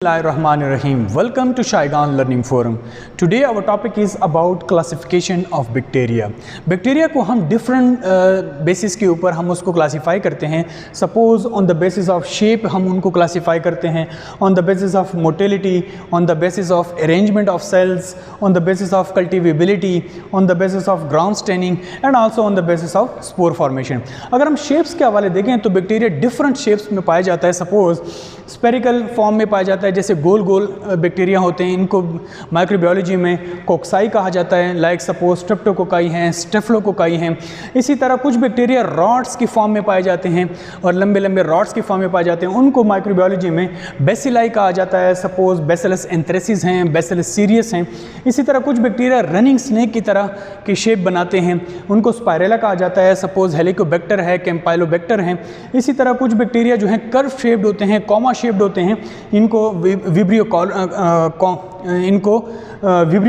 Bismillahirrahmanirrahim. Welcome to Shaigan Learning Forum. Today our topic is about classification of bacteria. Bacteria को हम different basis के ऊपर हम उसको classify करते हैं. Suppose on the basis of shape हम उनको classify करते हैं, on the basis of motility, on the basis of arrangement of cells, on the basis of cultivability, on the basis of ground staining and also on the basis of spore formation. अगर हम shapes के हवाले देखें तो bacteria different shapes में पाया जाता है. Suppose स्पेरिकल फॉर्म में पाया जाता है, जैसे गोल गोल बैक्टीरिया होते हैं, इनको माइक्रोबायोलॉजी में कोक्साई कहा जाता है. लाइक सपोज स्ट्रेप्टोकोकाई हैं, स्टेफलोकोकाई हैं. इसी तरह कुछ बैक्टीरिया रॉड्स की फॉर्म में पाए जाते हैं और लंबे लंबे रॉड्स की फॉर्म में पाए जाते हैं, उनको माइक्रोबायोलॉजी में बेसिलाई कहा जाता है. सपोज बेसिलस एंथ्रेसिस हैं, बेसिलस सीरियस हैं. इसी तरह कुछ बैक्टीरिया रनिंग स्नेक की तरह की शेप बनाते हैं, उनको स्पायरेला कहा जाता है. सपोज हेलिकोबैक्टर है, कैम्पाइलोबैक्टर हैं. इसी तरह कुछ बैक्टीरिया जो हैं कर्व शेप्ड होते हैं, कॉमा शेप्ड होते हैं, इनको विब्रियो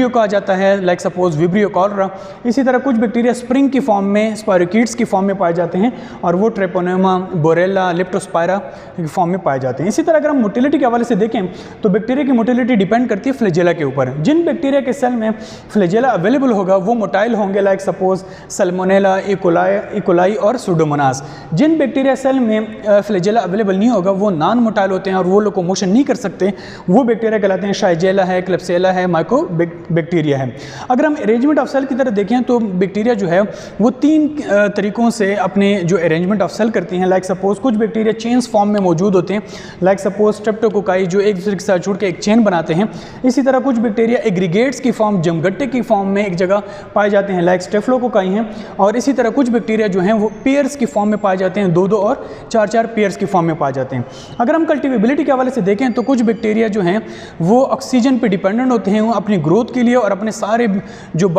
कहा जाता है. Like suppose vibrio cholera. इसी तरह कुछ बैक्टीरिया स्प्रिंग की फॉर्म में, स्पायरोकीट्स की फॉर्म में पाए जाते हैं और वो ट्रेपोनेमा, बोरेला, लेप्टोस्पायरा की फॉर्म में पाए जाते हैं. इसी तरह अगर हम मोटिलिटी के हवाले से देखें तो बैक्टीरिया की मोटिलिटी डिपेंड करती है फ्लैजेला के ऊपर. जिन बैक्टीरिया के सेल में फ्लैजेला अवेलेबल होगा वो मोटाइल होंगे. लाइक सपोज सल्मोनेला, इकोलाई और सुडोमोनास. जिन बैक्टीरिया सेल में फ्लैजेला अवेलेबल नहीं होगा वो नॉन मोटाइल होते हैं और वो लोकोमोशन नहीं कर सकते, वो बैक्टीरिया कहलाते हैं. शाइजेला है, क्लेप्सिएला है, माइको बैक्टीरिया है. अगर हम अरेंजमेंट ऑफ सेल की तरह देखें तो बैक्टीरिया जो है वो तीन तरीकों से अपने जो अरेंजमेंट ऑफ सेल करती हैं. लाइक सपोज कुछ बैक्टीरिया चेन्स फॉर्म में मौजूद होते हैं. लाइक सपोज स्ट्रेप्टोकोकाई जो एक दूसरे के साथ जुड़ के एक चेन बनाते हैं. इसी तरह कुछ बैक्टीरिया एग्रीगेट्स की फॉर्म, जमगट्टे की फॉर्म में एक जगह पाए जाते हैं. लाइक स्टेफलोकोकाई हैं. और इसी तरह कुछ बैक्टीरिया जो हैं वो पेयर्स की फॉर्म में पाए जाते हैं, 2-2 और 4-4 पेयर्स की फॉर्म में पाए जाते हैं. अगर हम कल्टिवेबिलिटी के हवाले से देखें तो कुछ बैक्टीरिया जो हैं वो ऑक्सीजन पे डिपेंडेंट होते हैं अपनी ग्रोथ के लिए और अपने सारे जो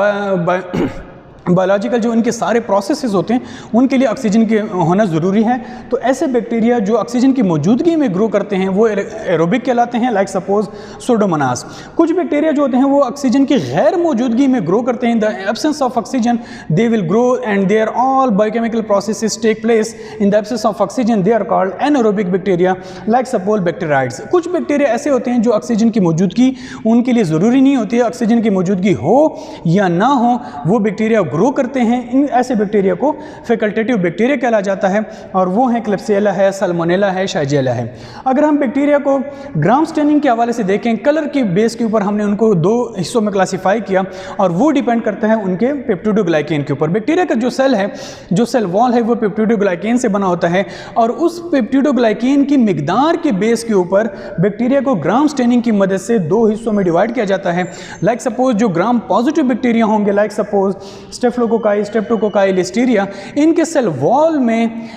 बायोलॉजिकल जो इनके सारे प्रोसेसेस होते हैं उनके लिए ऑक्सीजन के होना ज़रूरी है. तो ऐसे बैक्टीरिया जो ऑक्सीजन की मौजूदगी में ग्रो करते हैं वो एरोबिक कहलाते हैं. Like suppose Pseudomonas. कुछ बैक्टीरिया जो होते हैं वो ऑक्सीजन की गैर मौजूदगी में ग्रो करते हैं. In the absence of oxygen they will grow and there all biochemical processes take place. In the absence of oxygen they are called anaerobic bacteria. Like suppose bacteroides. कुछ बैक्टीरिया ऐसे होते हैं जो ऑक्सीजन की मौजूदगी उनके लिए ज़रूरी नहीं होती है, ऑक्सीजन की मौजूदगी हो या ना हो वो बैक्टीरिया ग्रो करते हैं. इन ऐसे बैक्टीरिया को फैकल्टेटिव बैक्टीरिया कहला जाता है और वो हैं क्लेप्सिएला है, सल्मोनेला है, शाइजेला है. अगर हम बैक्टीरिया को ग्राम स्टेनिंग के हवाले से देखें, कलर की बेस के ऊपर हमने उनको 2 हिस्सों में क्लासीफाई किया और वो डिपेंड करता है उनके पेप्टिडोग्लाइकेन के ऊपर. बैक्टीरिया का जो सेल है, जो सेल वॉल है वो पेप्टिडोग्लाइकेन से बना होता है और उस पेप्टिडोग्लाइकेन की मिकदार के बेस के ऊपर बैक्टीरिया को ग्राम स्टेनिंग की मदद से 2 हिस्सों में डिवाइड किया जाता है. लाइक सपोज जो ग्राम पॉजिटिव बैक्टीरिया होंगे, लाइक सपोज स्टेफलोकोकाई, स्ट्रेप्टोकोकाई, लिस्टीरिया, इनके सेल वॉल में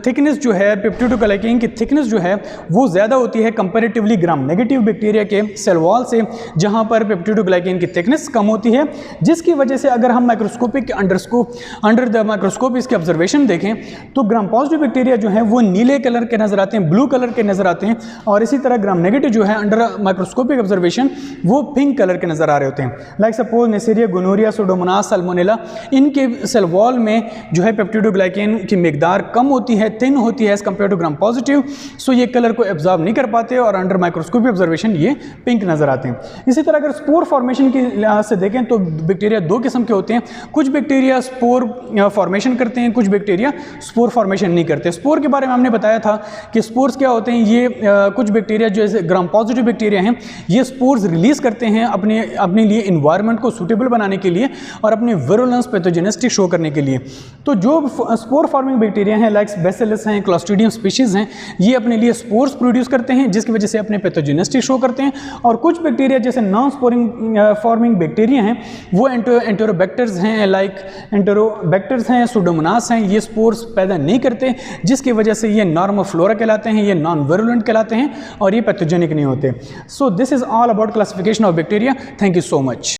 थिकनेस जो है, पेप्टिडोग्लाइकेन की थिकनेस जो है वो ज़्यादा होती है कंपैरेटिवली ग्राम नेगेटिव बैक्टीरिया के सेल वॉल से, जहां पर पेप्टिडोग्लाइकेन की थिकनेस कम होती है. जिसकी वजह से अगर हम माइक्रोस्कोपिक अंडर द माइक्रोस्कोप इसके ऑब्जर्वेशन देखें तो ग्राम पॉजिटिव बैक्टीरिया जो है वो नीले कलर के नजर आते हैं, ब्लू कलर के नजर आते हैं. और इसी तरह ग्राम नेगेटिव जो है अंडर माइक्रोस्कोपिक ऑब्जर्वेशन वो पिंक कलर के नजर आ रहे होते हैं. Like suppose Neisseria, gonorrhoea, Pseudomonas, Salmonella, इनके सेल वॉल में जो है पेप्टिडोग्लाइकेन की मिकदार कम होती है, थिन होती है as compare to gram positive. So ये कलर को एब्जॉर्ब नहीं कर पाते और अंडर माइक्रोस्कोपिक ऑब्जर्वेशन ये पिंक नजर आते हैं. इसी तरह अगर स्पोर फॉर्मेशन की लिहाज से देखें तो बैक्टीरिया 2 किस्म के होते हैं. कुछ बैक्टीरिया स्पोर फॉर्मेशन करते हैं, कुछ बैक्टीरिया स्पोर फॉर्मेशन नहीं करते. स्पोर के बारे में हमने बताया था कि स्पोर्स क्या होते हैं. ये कुछ बैक्टीरिया जो ग्राम पॉजिटिव बैक्टीरिया हैं ये स्पोर्स रिलीज करते हैं अपने लिए इन्वायरमेंट को सूटेबल बनाने के लिए और अपने विरुलेंस पैथोजेनिसिटी शो करने के लिए. तो जो स्पोर फॉर्मिंग बैक्टीरिया हैं, लाइक बेसिलस हैं, क्लोस्ट्रीडियम स्पीशीज़ हैं, ये अपने लिए स्पोर्स प्रोड्यूस करते हैं जिसकी वजह से अपने पैथोजेनिसिटी शो करते हैं. और कुछ बैक्टीरिया जैसे नॉन स्पोरिंग फॉर्मिंग बैक्टीरिया हैं वो एंटेरोबैक्टर्स हैं, लाइक एंटेरोबैक्टर्स हैं, सुडोमोनास हैं, ये स्पोर्स पैदा नहीं करते जिसकी वजह से ये नॉर्मल फ्लोरा कहलाते हैं, ये नॉन विरुलेंट कहलाते हैं और ये पैथोजेनिक नहीं होते. So this is all about classification of bacteria. Thank you so much.